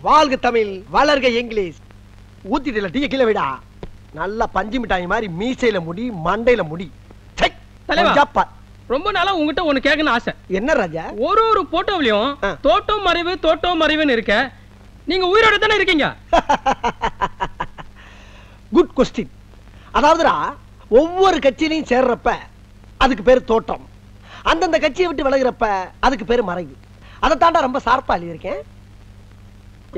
வாழ்க தமிழ் வளர்க English. ஊத்திட்டல tea கீழே விடா. நல்ல பஞ்சு மிட்டாய் மாதிரி மீசையில முடி மண்டையில முடி. ரொம்ப நாளா உங்ககிட்ட ஒண்ணு கேட்கணும் ஆசை. என்ன ராஜா? ஒரு போட்டோவிலையும் தோட்டம் மறைவு இருக்க, நீங்க உயிரோட தானே இருக்கீங்க? Good question. அதாவதுடா ஒவ்வொரு கட்சியிலையும் சேர்றப்ப அதுக்கு பேரு தோட்டம், அந்தந்த கட்சியை விட்டு விலகிறப்ப அதுக்கு பேரு மறைவு. அதை தாண்டா ரொம்ப சார்பா எழுதியிருக்கேன்.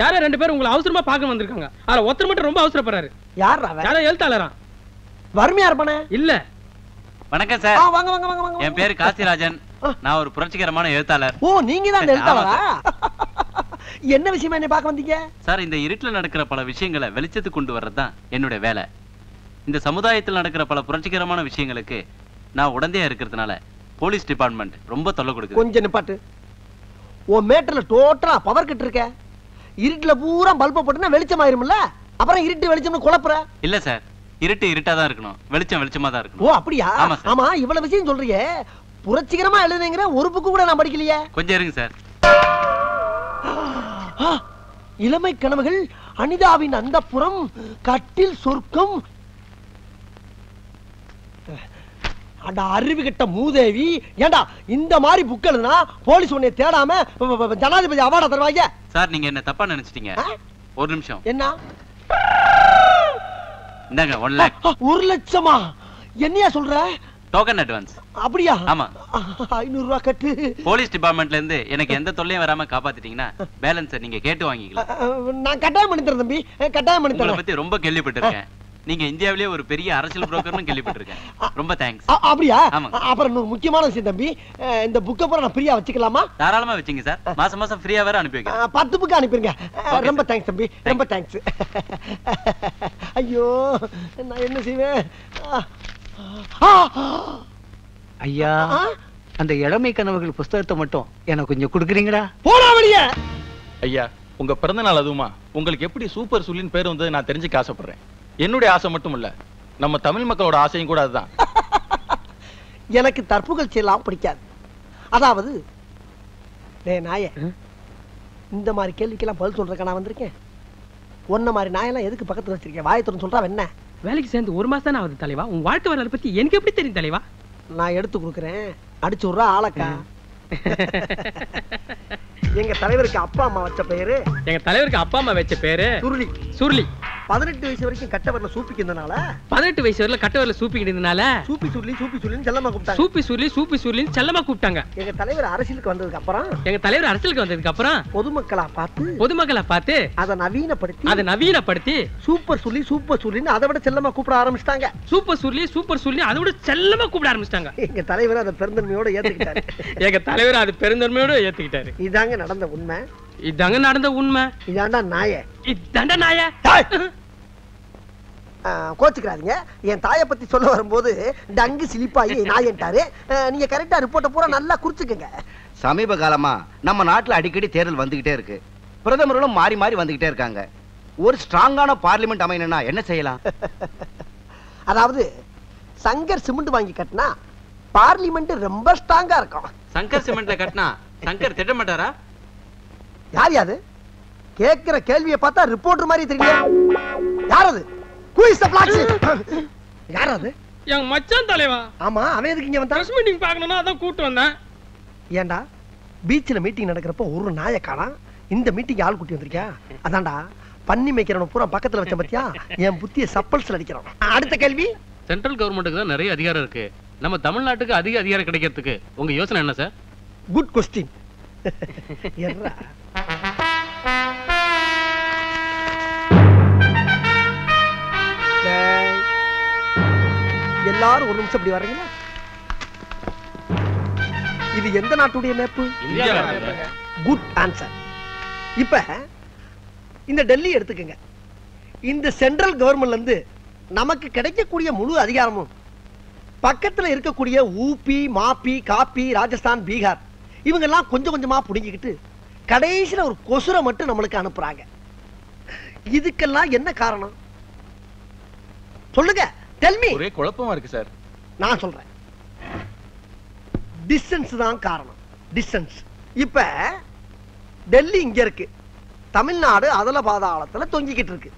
யாரோ 2 பேர் உங்களை அவசரமா பார்க்க வந்திருக்காங்க. ஆனா ஒருத்தர் மட்டும் ரொம்ப அவசரப்படுறாரு. யாரோ எழுத்தாளரா? வறுமையா இருப்பானே? இல்ல. வணக்கம் சார். வாங்க வாங்க வாங்க வாங்க. என் பேரு காசிராஜன். நான் ஒரு புரட்சிகரமான எழுத்தாளர். ஓ, நீங்க தான் எழுத்தாளரா? என்ன விஷயமா என்ன பார்க்க வந்தீங்க? சார், இந்த இருட்டுல நடக்கிற பல விஷயங்களை வெளிச்சத்துக்கு கொண்டு வர்றதுதான் என்னுடைய வேலை. இந்த சமுதாயத்தில் நடக்கிற பல புரட்சிகரமான விஷயங்களுக்கு நான் உடந்தையா இருக்கிறதுனால போலீஸ் டிபார்ட்மெண்ட் ரொம்ப தொல்லை கொடுக்குது. கொஞ்சம் நிப்பாட்டு. ஓ மேட்டர்ல டோட்டலா பவர் கட் இருக்க. இருட்டுல பூரா பல்ப போட்டுனா வெளிச்சம் ஆயிரும்ல, அப்புறம் இருட்டு வெளிச்சம்னு குழப்புற. இல்ல சார், இருட்டு இருட்டா தான் இருக்கணும், வெளிச்சம் வெளிச்சமா தான் இருக்கணும். ஓ அப்படியா? ஆமா, இவ்வளவு விஷயம் சொல்றீங்க. புரட்சிகரமா எழுதுனீங்கற ஒரு புக்கு கூட நான் படிக்கலையே. கொஞ்சம் இருங்க சார். இளமை கனவுகள், அனிதாவின் அந்தப்புறம், கட்டில் சொர்க்கம். அட அறிவு கெட்ட மூதேவி, ஏண்டா இந்த மாதிரி புக் எழுதுனா போலீஸ் உன்னை தேடாம ஜனாதிபதி அவார்டு தருவாங்க. சார், நீங்க என்ன தப்பா நினைச்சிட்டீங்க. ஒரு நிமிஷம். என்ன? இந்தாங்க 1 lakh. 1 லட்சமா? என்னையா சொல்ற? Token advance. அப்படியா? ஆமா. 500 ரூபாய் கட்டு. போலீஸ் டிபார்ட்மெண்ட்ல இருந்து எனக்கு எந்த தொல்லையும் வராம காப்பாத்திட்டீங்கன்னா பேலன்ஸ் நீங்க கேட்டு வாங்கிக்கலாம். நான் கட்டாயம் பண்ணி தரேன் தம்பி, கட்டாயம் பண்ணி தரேன். உங்களை பத்தி ரொம்ப கேள்விப்பட்டிருக்கேன். நீங்க இந்தியாவிலேயே ஒரு பெரிய அரசியல் புரோக்கர்னு கேள்விப்பட்டிருக்கேன். ரொம்ப தேங்க்ஸ். அப்படியா? ஆமா. அப்புறம் இன்னொரு முக்கியமான விஷயம் தம்பி, இந்த புக்கை பூரா நான் ஃப்ரீயா வச்சுக்கலாமா? தாராளமா வச்சுங்க சார். மாசம் மாசம் ஃப்ரீயா வேற அனுப்பி வைக்கிறேன். 10 புக் அனுப்பிருங்க. ரொம்ப தேங்க்ஸ் தம்பி, ரொம்ப தேங்க்ஸ். ஐயோ, நான் என்ன செய்வேன்? ஐயா, அந்த இளமை கனவுகள் புத்தகத்தை மட்டும் எனக்கு கொஞ்சம் கொடுக்குறீங்களா? போடா வெளியே. ஐயா, உங்க பிறந்த நாள் அதுவுமா உங்களுக்கு எப்படி சூப்பர் சுல்லின் பேர் வந்து நான் தெரிஞ்சுக்க ஆசைப்படுறேன். என்னுடைய ஆசை மட்டும் இல்ல, நம்ம தமிழ் மக்களோட ஆசையும் கூட அதுதான். எனக்கு தற்புகழ்ச்சி எல்லாம் பிடிக்காது. அதாவது நாயே, இந்த மாதிரி கேள்விக்கெல்லாம் பதில் சொல்றதுக்கு நான் வந்திருக்கேன். ஒன்ன மாதிரி நாயெல்லாம் எதுக்கு பக்கத்துல வச்சிருக்கேன்? வாயத்துறன்னு சொல்றா என்ன? வேலைக்கு சேர்ந்து 1 மாசம் தானே ஆகுது தலைவா. உன் வாழ்க்கை வரலாறு பத்தி எனக்கு எப்படி தெரியும் தலைவா? நான் எடுத்து கொடுக்குறேன், அடிச்சு விடுறா ஆளக்கா. எங்க தலைவருக்கு அப்பா அம்மா வச்ச பேரு, எங்க தலைவருக்கு அப்பா அம்மா வச்ச பேரு சுருளி. சுருளி. 18 வயசு வரைக்கும் கட்ட வரல சூப்பிக்கிறதுனால, 18 வயசு வரல கட்ட வரல சூப்பிக்கிறதுனால சூப்பி சுருளி சூப்பி சுருளின்னு செல்லமா கூப்பிட்டாங்க. சூப்பி சுருளின்னு செல்லமா கூப்பிட்டாங்க. எங்க தலைவர் அரசியலுக்கு வந்ததுக்கு அப்புறம் பொதுமக்களா பார்த்து அதை நவீனப்படுத்தி சூப்பர் சுருளின்னு அதை விட செல்லமா கூப்பிட ஆரம்பிச்சிட்டாங்க. சூப்பர் சுருளி அதை விட செல்லமா கூப்பிட ஆரம்பிச்சிட்டாங்க. எங்க தலைவர் அதை பெருந்தன்மையோட ஏத்துக்கிட்டாரு. எங்க தலைவர் அது பெருந்தன்மையோட ஏத்துக்கிட்டாரு. இதாங்க நடந்த உண்மை. இதாண்டா நாயே. இதாண்டா நாயே. கோச்சுக்கிறாதீங்க, என் தாயை பத்தி சொல்ல வரும்போது டங்கு சிலிப்பாயி நாயன்ட்டாரு. நீங்க கரெக்டா ரிப்போர்ட்டை பூரா நல்லா குறிச்சுக்கங்க. சமீப காலமா நம்ம நாட்டுல அடிக்கடி தேர்தல் வந்துகிட்டே இருக்கு. பிரதமர்களும் மாறி மாறி வந்துகிட்டே இருக்காங்க. ஒரு ஸ்ட்ராங்கான பார்லிமெண்ட் அமையணும்னா என்ன செய்யலாம்? அதாவது சங்கர் சிமெண்ட் வாங்கி கட்டினா பார்லிமெண்ட் ரொம்ப ஸ்ட்ராங்கா இருக்கும். சங்கர் சிமெண்ட்ல கட்டினா சங்கர் திட்ட மாட்டாரா? யார் யாது? கேட்கிற கேள்வியை பார்த்தா ரிப்போர்ட்டர் மாதிரி தெரியல. யார் அது? யார் அது? எங்க மச்சான் தலைவா. ஆமா, அவன் எதுக்கு இங்க வந்தா? மீட்டிங் பார்க்கணும்னா அதான் கூட்டி வந்தேன். ஏண்டா பீச்ல மீட்டிங் நடக்கிறப்ப ஒரு நாயை காணோம், இந்த மீட்டிங் ஆள் கூட்டி வந்திருக்கியா? அதான்டா பண்ணி மேய்க்கிறவன பூரா பக்கத்துல வச்ச பத்தியா என் புத்திய சப்பல்ஸ்ல அடிக்கிறான். அடுத்த கேள்வி. சென்ட்ரல் கவர்மெண்ட்டுக்கு தான் நிறைய அதிகாரம் இருக்கு. நம்ம தமிழ்நாட்டுக்கு அதிக அதிகாரம் கிடைக்கிறதுக்கு உங்க யோசனை என்ன சார்? Good question. எல்லாரும் ஒரு நிமிஷம் இப்படி வர்றீங்களா? இது எந்த நாட்டுடைய மேப்பு? Good answer. இப்ப இந்த டெல்லி எடுத்துக்கங்க. இந்த சென்ட்ரல் கவர்மெண்ட்ல இருந்து நமக்கு கிடைக்கக்கூடிய முழு அதிகாரமும் பக்கத்துல இருக்கக்கூடிய ஊபி, மாப்பி, காப்பி, ராஜஸ்தான், பீகார் இவங்கெல்லாம் கொஞ்சம் கொஞ்சமா புடுங்கிக்கிட்டு கடைசியில ஒரு கொசுரை மட்டும் நம்மளுக்கு அனுப்புறாங்க. இதுக்கெல்லாம் என்ன காரணம் சொல்லுங்க? Tell me. ஒரே குழப்பமா இருக்கு சார். நான் சொல்றேன், டிஸ்டன்ஸ் தான் காரணம். டிஸ்டன்ஸ். இப்ப டெல்லி இங்க இருக்கு, தமிழ்நாடு அதல பாதாளத்துல தொங்கிக்கிட்டு இருக்கு.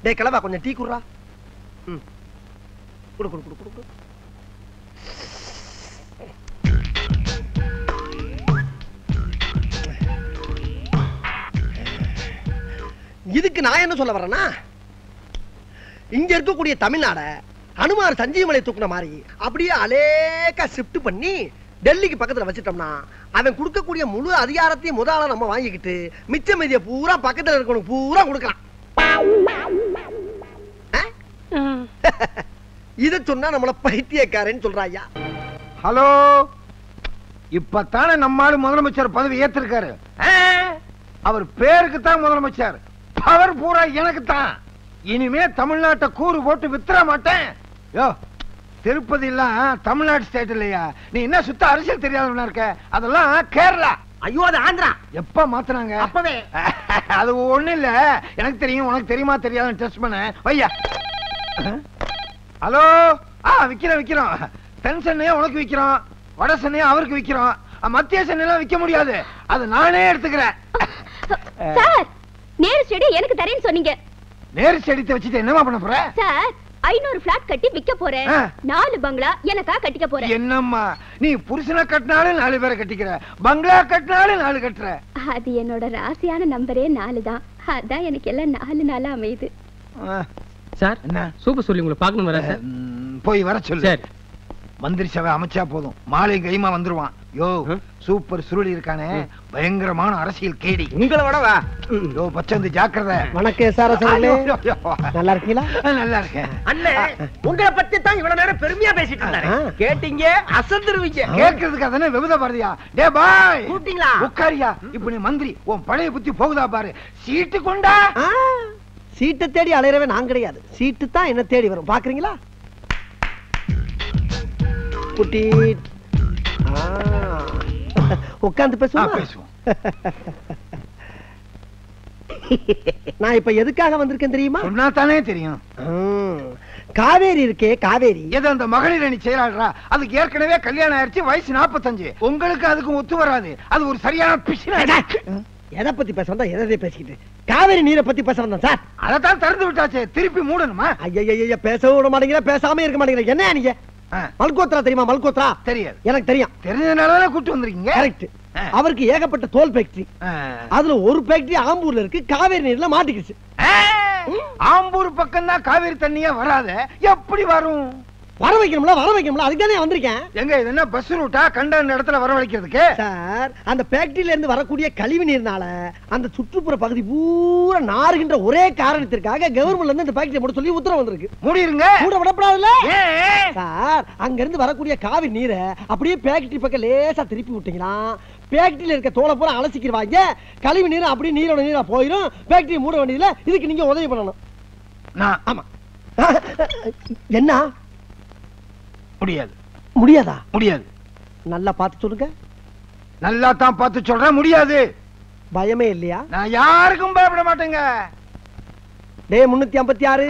டேய் கிளவா கொஞ்சம் டீ குடுறா. குடு குடு குடு குடு. இதுக்கு நான் என்ன சொல்ல வரேன்னா, இங்க இருக்கக்கூடிய தமிழ்நாட அனுமார் சஞ்சீவமலை தூக்குன மாதிரி அப்படியே அலேக்கா ஷிஃப்ட் பண்ணி டெல்லிக்கு பக்கத்துல வச்சிட்டோம்னா அவன் கொடுக்கக்கூடிய முழு அதிகாரத்தையும் முதல்ல நம்ம வாங்கிக்கிட்டு மிச்ச மீதிய பூரா பக்கத்துல இருக்கணும் பூரா கொடுக்கலாம். இத சொன்னா நம்மள பைத்தியக்காரன்னு சொல்றாயா. ஹலோ, இப்பத்தானே நம்மால முதலமைச்சர் பதவி ஏத்திருக்காரு. அவர் பேருக்கு தான் முதலமைச்சர், பவர் பூரா எனக்கு தான். இனிமே தமிழ்நாட்டை கூறு போட்டு வித்துற மாட்டேன். யோ, திருப்பதி எல்லாம் தமிழ்நாடு ஸ்டேட் இல்லையா? நீ என்ன சுத்த அரசியல் தெரியாதவனா இருக்க? அதெல்லாம் கேரளா. ஐயோ, அது ஆந்திரா. எப்ப மாத்துனாங்க? அப்பவே. அது ஒண்ணு இல்ல, எனக்கு தெரியும், உனக்கு தெரியுமா தெரியாதுன்னு டெஸ்ட் பண்ண வையா. ஹலோ, விக்கிறோம். தென் சென்னையை உனக்கு விக்கிறோம், வட சென்னையை அவருக்கு விக்கிறோம், மத்திய சென்னையெல்லாம் விக்க முடியாது, அது நானே எடுத்துக்கிறேன். சார், நேரு ஸ்டேடி எனக்கு தரேன்னு சொன்னீங்க. நேரு ஸ்டேடியத்தை வச்சுட்டு என்னமா பண்ண போற? சார், 500 பிளாட் கட்டி விக்க போறேன். 4 பங்களா எனக்கா கட்டிக்க போறேன். என்னம்மா நீ புருஷனை கட்டினாலும் 4 பேரை கட்டிக்கிற, பங்களா கட்டினாலும் 4 கட்டுற. அது என்னோட ராசியான நம்பரே 4 தான். அதான் எனக்கு எல்லாம் 4 நாளா அமையுது. சார், என்ன சூப்பர் சொல்லி உங்களை பார்க்கணும் வர சார். போய் வர சொல்லு. சரி. மந்திரி சபை அமைச்சா போதும், மாலை கைமா வந்துருவான். யோ, சூப்பர் சுருளி இருக்கானே, பயங்கரமான அரசியல் கேடி. உங்களை விட வா. யோ பச்சந்து ஜாக்கிரதை. வணக்கம் சார். நல்லா இருக்கீங்களா? நல்லா இருக்கேன் அண்ணே. உங்களை பத்தி தான் இவ்வளவு நேரம் பெருமையா பேசிட்டு இருந்தாரு. கேட்டீங்க, அசந்துருவீங்க. கேட்கறதுக்கு அதானே விபத பாரதியா? டே பாய், கூப்பிட்டீங்களா? உட்காரியா. இப்ப நீ மந்திரி, உன் பழைய புத்தி போகுதா பாரு. சீட்டு கொண்டா. சீட்டை தேடி அலையறவே நான் கிடையாது, சீட்டு தான் என்ன தேடி வரும். பாக்குறீங்களா? குட்டி உட்கார்ந்து பேசுவோம். நான் இப்ப எதுக்காக வந்திருக்கேன் தெரியுமா? சொன்னா தானே தெரியும். காவேரி இருக்கே, காவேரி. எது அந்த மகளிர் அணி செயலாளரா? அதுக்கு ஏற்கனவே கல்யாணம் ஆயிடுச்சு, வயசு 45. உங்களுக்கு அதுக்கும் ஒத்து வராது, அது ஒரு சரியான பிசின. எதை பத்தி பேச வந்தா எதை பேசிக்கிட்டு? காவேரி நீரை பத்தி பேச வந்தேன் சார். அதைத்தான் திறந்து விட்டாச்சு, திருப்பி மூடணுமா? ஐயா, பேசவும் விட மாட்டேங்கிற, பேசாம இருக்க மாட்டேங்கிற. என்ன நீங்க? மல்கோத்ரா தெரியுமா? மல்கோத்ரா தெரியாது. எனக்கு தெரியும். தெரிஞ்சதுனால கூட்டு வந்திருக்கீங்க. கரெக்ட். அவருக்கு ஏகப்பட்ட தோல் ஃபேக்டரி, அதுல ஒரு ஃபேக்டரி ஆம்பூர்ல இருக்கு, காவேரி நீர்ல மாட்டிக்கிச்சு. ஆம்பூர் பக்கம் தான் காவேரி தண்ணியே வராத, எப்படி வரும்? வர வைக்கணும்ல, அதுக்கு தானே வந்திருக்கேன். எங்க இது என்ன பஸ் ரூட்டா? கண்ட இடத்துல வரவழைக்கிறதுக்கு? சார், அந்த ஃபேக்டரியில இருந்து வரக்கூடிய கழிவு நீர்னால அந்த சுற்றுப்புற பகுதி பூரா நாறுகின்ற ஒரே காரணத்திற்காக கவர்மெண்ட்ல இருந்து இந்த ஃபேக்டரி மூட சொல்லி உத்தரவு வந்திருக்கு. மூடிருங்க. மூட விடப்படாதுல்ல சார். அங்க இருந்து வரக்கூடிய காவிரி நீரை அப்படியே ஃபேக்டரி பக்கம் லேசா திருப்பி விட்டீங்களா, ஃபேக்டரியில இருக்க தோலை பூரா அலசிக்கிடுவாங்க, கழிவு நீர் அப்படியே நீரோட நீரா போயிடும், ஃபேக்டரி மூட வேண்டியதுல. இதுக்கு நீங்க உதவி பண்ணணும். ஆமா. என்ன? முடியாதா? முடியாது. நல்லா பார்த்து சொல்லுங்க. நல்லா தான் பார்த்து சொல்றேன். முடியாது. பயமே இல்லையா? நான் யாருக்கும் பயப்பட மாட்டேங்க. டேய் 356.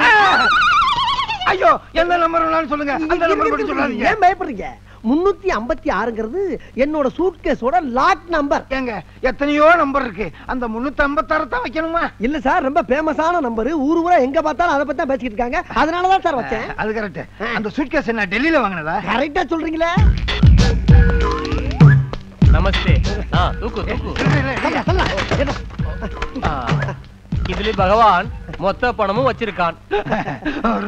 ஐயோ, எந்த நம்பர் சொல்லுங்க. அந்த நம்பர் மட்டும் சொல்லாதீங்க. ஏன் பயப்படுறீங்க? 356ங்கிறது என்னோட சூட்கேஸோட லாக் நம்பர். ஏங்க, எத்தனையோ நம்பர் இருக்கு, அந்த 356 தான் வைக்கணுமா? இல்ல சார், ரொம்ப ஃபேமஸான நம்பர், ஊரு ஊரா எங்க பார்த்தாலும் அதை பத்தி தான் பேசிட்டு இருக்காங்க, அதனால தான் சார் வச்சேன். அது கரெக்ட். அந்த சூட்கேஸ் என்ன டெல்லியில வாங்குனதா? கரெக்ட்டா சொல்றீங்களே. நமஸ்தே. தூக்கு. இதுல பகவான் மொத்த பணமும் வச்சிருக்கான்.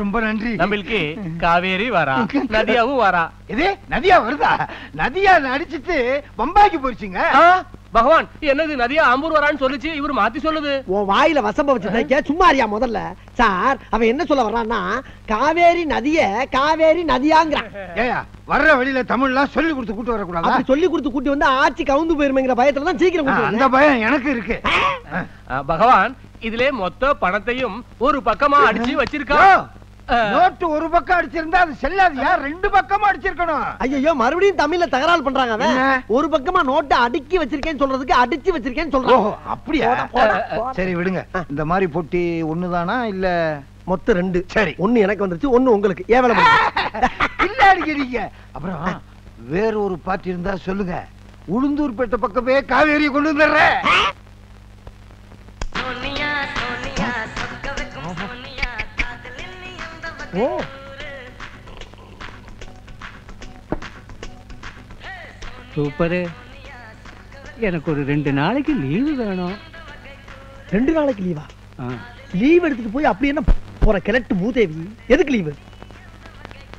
ரொம்ப நன்றி. நம்மளுக்கு காவேரி வரா, நதியாவும் வரா. இது நதியா வருதா? நதியா அடிச்சிட்டு பம்பாய்க்கு போயிடுச்சுங்க. பகவான் என்னது நதியா ஆம்பூர் வரான்னு சொல்லுச்சு, இவரு மாத்தி சொல்லுது. உன் வாயில வசம்ப வச்சு சும்மா அறியா முதல்ல. சார், அவன் என்ன சொல்ல வர்றான்னா, காவேரி நதிய காவேரி நதியாங்கிறான். ஏயா, வர்ற வழியில தமிழ்லாம் சொல்லி கொடுத்து கூட்டு வரக்கூடாது. அப்படி சொல்லி கொடுத்து கூட்டி வந்து ஆட்சி கவுந்து போயிருமேங்கிற பயத்துல தான் சீக்கிரம் கூட்டி. அந்த பயம் எனக்கு இருக்கு. பகவான் இதுல மொத்த பணத்தையும் ஒரு பக்கமா அடிச்சு வச்சிருக்கான். நோட்டு ஒரு பக்கம் அடிச்சிருந்தா அது செல்லாதியா? 2 பக்கமா அடிச்சிருக்கணும். ஐயோ, மறுபடியும் தமிழ்ல தகராறு பண்றாங்க. ஒரு பக்கமா நோட்டை அடுக்கி வச்சிருக்கேன்னு சொல்றதுக்கு அடிச்சு வச்சிருக்கேன்னு சொல்றாங்க. அப்படியா? சரி விடுங்க. இந்த மாதிரி போட்டி ஒண்ணுதானா இல்ல மொத்தம் 2? சரி, 1 எனக்கு வந்துருச்சு, 1 உங்களுக்கு. ஏன் வேலை இல்ல அடிக்கிறீங்க? அப்புறம் வேற ஒரு பார்ட்டி இருந்தா சொல்லுங்க, உளுந்தூர்பேட்டை பக்கமே காவேரியை கொண்டு வந்துடுறேன். ஓ சூப்பரு. எனக்கு ஒரு 2 நாளைக்கு லீவு வேணும். 2 நாளைக்கு லீவா? ஆ. லீவ் எடுத்துட்டு போய் அப்படி என்ன போற கிழட்டு மூதேவி? எதுக்கு லீவு?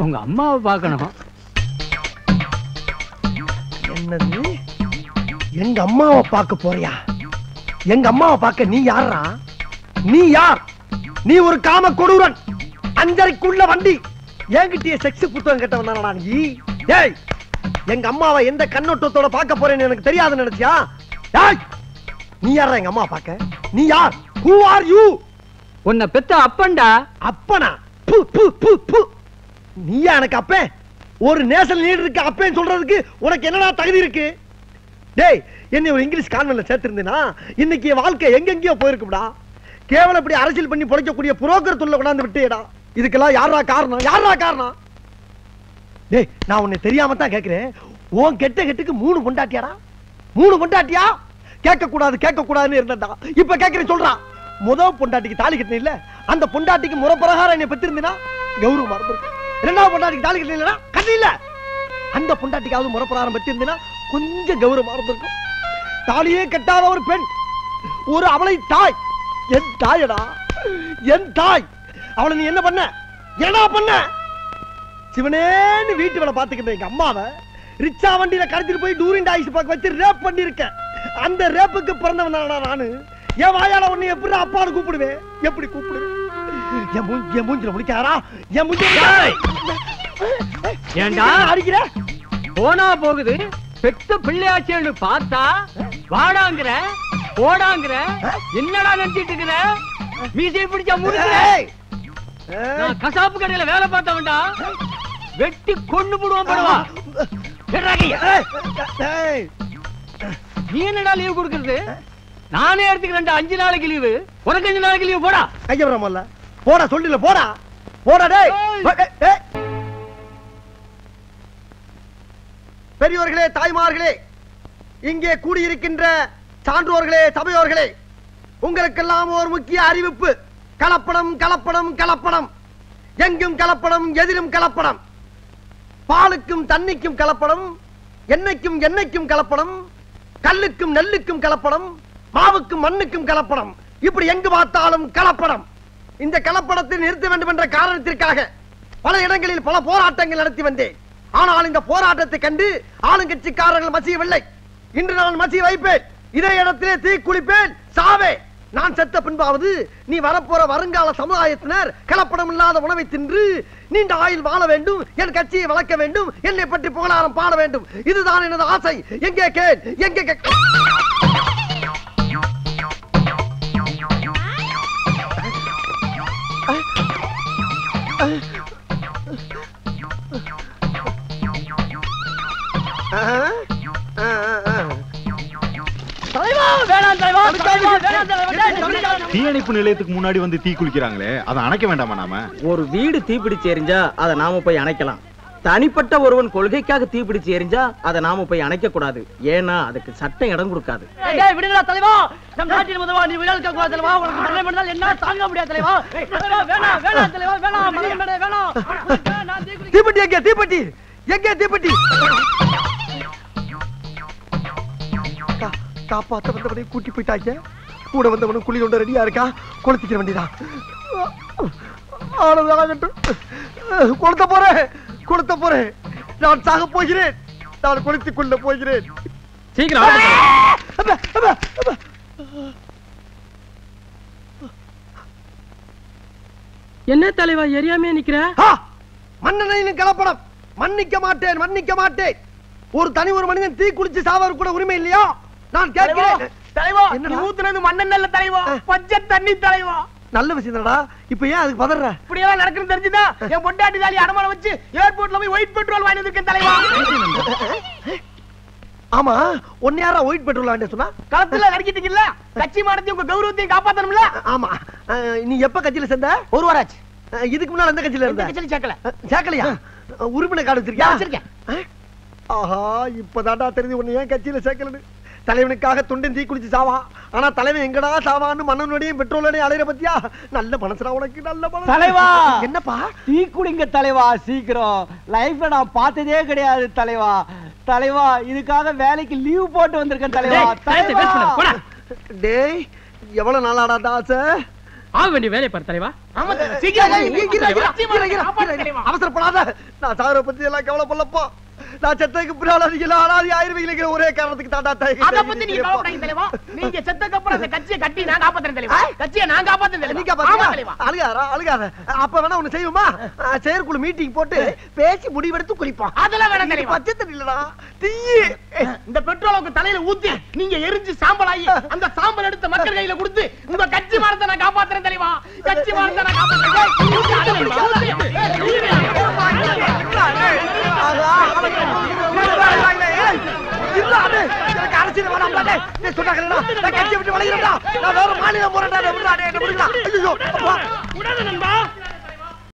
உங்க அம்மாவை பார்க்கணும். என்னது? எங்க அம்மாவை பார்க்க போறியா? எங்க அம்மாவை பார்க்க நீ யாரா? நீ யார்? நீ ஒரு காம கொடூரன். 5:30க்குள்ள வண்டி. என்கிட்டயே செக்ஸ் புத்தகம் கேட்டவனாடா நீ? ஏய், எங்க அம்மாவை எந்த கண்ணோட்டத்தோட பார்க்க போறேன்னு எனக்கு தெரியாதுன்னு நினைச்சியா? ஏய், நீ யாரா எங்க அம்மாவை பார்க்க? நீ யார்? Who are you? உன்னை பெத்த அப்பன்டா. அப்பனா? பு பு பு பு. நீயா எனக்கு அப்பன்? ஒரு நேஷனல் லீடர் இருக்கு அப்பேன்னு சொல்றதுக்கு உனக்கு என்னடா தகுதி இருக்கு? டேய், என்னை ஒரு இங்கிலீஷ் கான்வென்ட்ல சேர்த்திருந்தேனா இன்னைக்கு என் வாழ்க்கை எங்கெங்கயோ போயிருக்கும்டா. கேவலம் இப்படி அரசியல் பண்ணி பொழைக்கக்கூடிய புரோக்கர் தொல்லை கொண்டாந்து விட்டேடா. இதுக்கெல்லாம் யாரா காரணம்? யாரா காரணம்? டேய், நான் உன்னை தெரியாம தான் கேட்கிறேன். உன் கெட்ட கெட்டுக்கு 3 பொண்டாட்டியாடா? 3 பொண்டாட்டியா? கேட்க கூடாதுன்னு இருந்தடா. இப்ப கேட்கிறேன், சொல்றான். முதல் பொண்டாட்டிக்கு தாலி கட்டின இல்ல, அந்த பொண்டாட்டிக்கு முறை பிரகாரம் என்னை பெற்றிருந்தேனா கௌரவமா இருந்திருக்கும். 2வது பொண்டாட்டிக்கு தாலி கட்டின இல்ல, கட்டில அந்த பொண்டாட்டிக்காவது முறை பிரகாரம் பெற்றிருந்தேனா கொஞ்சம் கௌரவமா இருந்திருக்கும். தாலியே கட்டாத ஒரு பெண், ஒரு அவளை தாய், என் தாயடா, என் தாய். அவளை நீ என்ன பண்ண? என்ன பண்ண? சிவனேன்னு வீட்டு வேலை பார்த்துக்கிட்ட எங்க அம்மாவை ரிச்சா வண்டியில கடத்திட்டு போய் டூரிண்ட் ஐஸ் பாக்க வச்சு ரேப் பண்ணிருக்கேன். அந்த ரேப்புக்கு பிறந்தவனாடா நானு. என் வாயால உன்னை எப்படி அப்பான்னு கூப்பிடுவேன்? எப்படி கூப்பிடுவேன்? என் மூஞ்சில முடிக்காரா? என் மூஞ்சில ஏண்டா அடிக்கிற? போனா போகுது. பெத்த பிள்ளையாச்சேன்னு பார்த்தா வாடாங்கிற போடாங்கிற. என்னடா நினைச்சிட்டு இருக்கிற? மீசையை பிடிச்சா முடிக்கிற. நான் கசாப்பு கடையில வேலை பார்த்தவன்டா. வெட்டி கொண்டு போடுவான் படுவா. நீ என்னடா லீவ் கொடுக்கறது? நானே எடுத்துக்கிறேன் 5 நாளைக்கு லீவு. உனக்கு 5 நாளைக்கு லீவு போடா. கையபுரமல்ல போடா, சொல்லில போடா, போடா. டேய், பெரியோர்களே, தாய்மார்களே, இங்கே கூடியிருக்கின்ற சான்றோர்களே, சபையோர்களே, உங்களுக்கெல்லாம் ஒரு முக்கிய அறிவிப்பு. கலப்படம் கலப்படம் கலப்படம். எங்கும் கலப்படம், எதிலும் கலப்படம். பாலுக்கும் தண்ணிக்கும் கலப்படம், எண்ணெய்க்கும் எண்ணெய்க்கும் கலப்படம், கல்லுக்கும் நெல்லுக்கும் கலப்படம், மாவுக்கும் மண்ணுக்கும் கலப்படம். இப்படி எங்கு பார்த்தாலும் கலப்படம். இந்த கலப்படத்தை நிறுத்த வேண்டும் என்ற காரணத்திற்காக பல இடங்களில் பல போராட்டங்கள் நடத்தி வந்தேன். ஆனால் இந்த போராட்டத்தை கண்டு ஆளுங்கட்சிக்காரர்கள் மசியவில்லை. இன்று நான் மசிய வைப்பேன். இதே இடத்திலே தீ குளிப்பேன், சாவே. நான் செத்த பின்பாவது நீ வரப்போற வருங்கால சமுதாயத்தினர் கலப்படம் இல்லாத உணவை தின்று நீண்ட ஆயுள் வாழ வேண்டும், என் கட்சியை வளர்க்க வேண்டும், என்னை பற்றி புகழாரம் பாட வேண்டும். இதுதான் எனது ஆசை. எங்கே கேள், எங்கே தீயணைப்பு நிலையத்துக்கு முன்னாடி வந்து தீ குளிக்கிறாங்களே, அதை அணைக்க வேண்டாமா? நாம ஒரு வீடு தீப்பிடிச்சு எரிஞ்சா அதை நாம போய் அணைக்கலாம். தனிப்பட்ட ஒருவன் கொள்கைக்காக தீப்பிடிச்சு எரிஞ்சா அதை நாம போய் அணைக்க கூடாது. ஏன்னா அதுக்கு சட்டம் இடம் கொடுக்காது. விடுங்களா தலைவா, நம் நாட்டின் முதல்வா, நீ விழாக்க கூடாது தலைவா. உங்களுக்கு மரணை பண்ணால் என்ன தாங்க முடியாது தலைவா. வேணாம் வேணாம் தலைவா, வேணாம் மரணை வேணாம். தீப்பெட்டி எங்கே? தீப்பெட்டி எங்கே? தீப்பெட்டி காப்பாத்த வந்தவனை கூட்டி போயிட்டாங்க. கூட வந்தவனும் குழி கொண்டு ரெடியா இருக்கா. கொளுத்திக்கிற வேண்டியதான். கொளுத்த போறேன். நான் சாக போகிறேன். நான் கொளுத்திக் கொள்ள போகிறேன். சீக்கிரம் என்ன தலைவா எரியாமே நிக்கிற? மன்னனையும் கலப்படம். மன்னிக்க மாட்டேன், மன்னிக்க மாட்டேன். ஒரு தனி ஒரு மனிதன் தீ குளிச்சு சாவது கூட உரிமை இல்லையா? நான் கேட்கிறேன். தலைவா, நீ ஊத்துனது மண்ணெண்ணெய் தலைவா, பச்சை தண்ணி தலைவா. நல்ல விஷயம் தானடா. இப்ப ஏன் அதுக்கு பதற? இப்படி எல்லாம் நடக்குன்னு தெரிஞ்சுதா என் பொண்டாட்டி தாலி அடமானம் வச்சு ஏர்போர்ட்ல போய் ஒயிட் பெட்ரோல் வாங்கி வந்திருக்கேன் தலைவா. ஆமா, ஒன்னு யாரா ஒயிட் பெட்ரோல் வாங்கி சொன்னா? களத்துல நடிக்கிட்டீங்கல்ல, கட்சி மானத்தையும் உங்க கௌரவத்தையும் காப்பாத்தணும்ல. ஆமா. நீ எப்ப கட்சியில சேர்ந்த? 1 வாரம் ஆச்சு. இதுக்கு முன்னால எந்த கட்சியில இருந்த? கட்சியில சேர்க்கல. சேர்க்கலையா? உறுப்பினர் கார்டு வச்சிருக்கியா? வச்சிருக்கேன். ஆஹா, இப்பதான்டா தெரிஞ்சு உன்னை ஏன் கட்சியில சேர்க்கலன்னு. தலைவனுக்காக துண்டன் தீ குளிச்சு சாவா. ஆனா தலைவன் எங்கடா சாவான்னு மண்ணனோடையும் பெட்ரோலோடையும் அலையிற பத்தியா? நல்ல மனசுடா உனக்கு, நல்ல மனசு. தலைவா என்னப்பா? டீ குடிங்க தலைவா, சீக்கிரம். லைஃப்ல நான் பார்த்ததே கிடையாது தலைவா. தலைவா இதுக்காக வேலைக்கு லீவ் போட்டு வந்திருக்கேன் தலைவா. டேய் எவ்வளவு நாளாடா தாச? ஆக வேண்டிய வேலையை பாரு தலைவா. அவசரப்படாத. நான் சாகர பத்தி எல்லாம் கவலைப்படலப்பா. நான் செத்ததுக்கு பின்னால அனாதி ஆயிருவீங்க ஒரே காரணத்துக்கு தாண்டா. அத பத்தி நீங்க கவலைப்படாதீங்க தலைவா. நீங்க செத்ததுக்கு அப்புறம் அந்த கட்சியை கட்டி நான் காப்பாத்துறேன் தலைவா. கட்சியை நான் காப்பாத்துறேன் தலைவா. நீங்க காப்பாத்துங்க. அழுகாத. அப்ப வேணா ஒண்ணு செய்வோமா? செயற்குழு மீட்டிங் போட்டு பேசி முடிவெடுத்து குளிப்போம். அதெல்லாம் வேணாம் தலைவா. பச்சை தண்ணி இல்லடா, தீ. இந்த பெட்ரோலுக்கு தலையில ஊத்தி நீங்க எரிஞ்சு சாம்பலாயி அந்த சாம்பல் எடுத்து மக்கள் கையில கொடுத்து உங்க கட்சி மானத்தை நான் காப்பாத்துறேன் தலைவா. கட்சி மானத்தை நான் அரசியல் வேணாம். சொன்னாங்க கட்சியை விட்டு வளைகிறா. நான் வேற மாநிலம் போறேன்.